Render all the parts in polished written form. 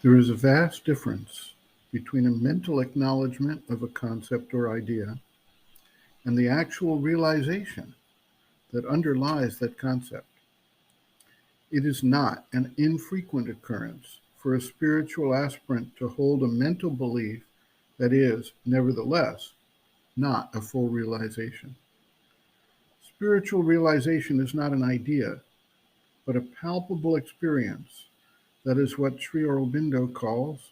There is a vast difference between a mental acknowledgement of a concept or idea and the actual realization that underlies that concept. It is not an infrequent occurrence for a spiritual aspirant to hold a mental belief that is, nevertheless, not a full realization. Spiritual realization is not an idea, but a palpable experience that is what Sri Aurobindo calls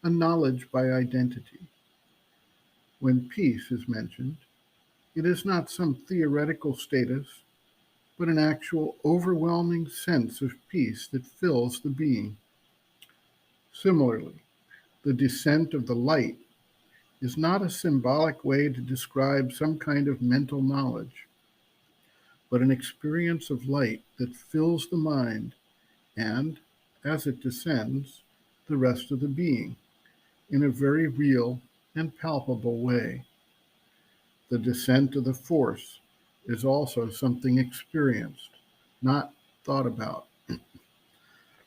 a knowledge by identity. When peace is mentioned, it is not some theoretical status, but an actual overwhelming sense of peace that fills the being. Similarly, the descent of the light is not a symbolic way to describe some kind of mental knowledge, but an experience of light that fills the mind and, as it descends, the rest of the being in a very real and palpable way. The descent of the force is also something experienced, not thought about.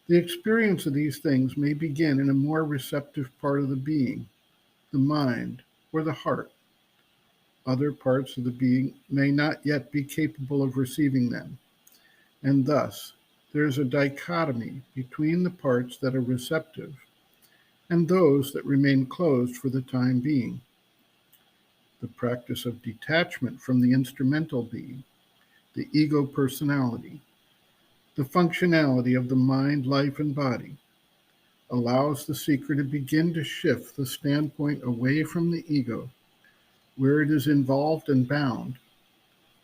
The experience of these things may begin in a more receptive part of the being, the mind, or the heart. Other parts of the being may not yet be capable of receiving them, and thus there is a dichotomy between the parts that are receptive and those that remain closed for the time being. The practice of detachment from the instrumental being, the ego personality, the functionality of the mind, life, and body, allows the seeker to begin to shift the standpoint away from the ego, where it is involved and bound,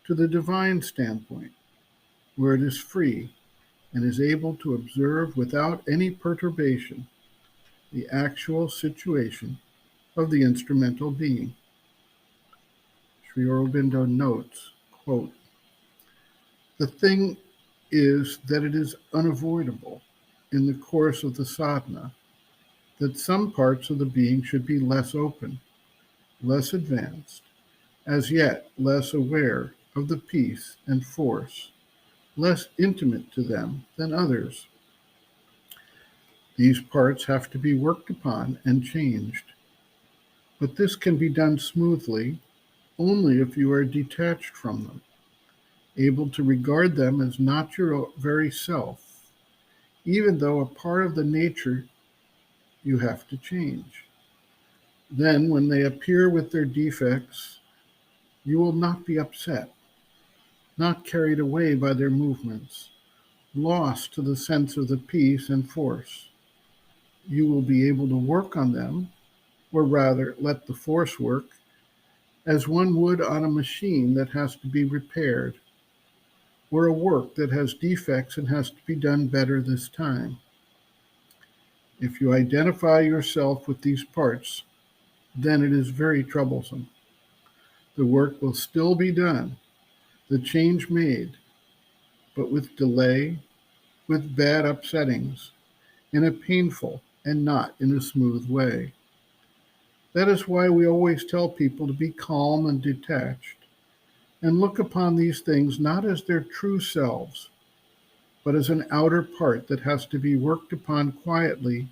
to the divine standpoint, where it is free and is able to observe without any perturbation the actual situation of the instrumental being. Sri Aurobindo notes, quote, "The thing is that it is unavoidable in the course of the sadhana that some parts of the being should be less open, less advanced, as yet less aware of the peace and force, less intimate to them than others. These parts have to be worked upon and changed, but this can be done smoothly only if you are detached from them, able to regard them as not your very self, even though a part of the nature you have to change. Then, when they appear with their defects, you will not be upset, not carried away by their movements, lost to the sense of the peace and force. You will be able to work on them, or rather let the force work, as one would on a machine that has to be repaired, or a work that has defects and has to be done better this time. If you identify yourself with these parts, then it is very troublesome. The work will still be done, the change made, but with delay, with bad upsettings, in a painful and not in a smooth way. That is why we always tell people to be calm and detached, and look upon these things not as their true selves, but as an outer part that has to be worked upon quietly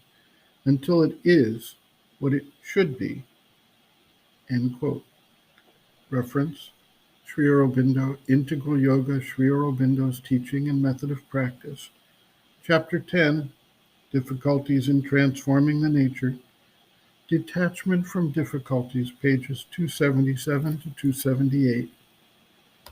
until it is what it should be." End quote. Reference: Sri Aurobindo, Integral Yoga, Sri Aurobindo's Teaching and Method of Practice. Chapter 10, Difficulties in Transforming the Nature. Detachment from Difficulties, pages 277 to 278.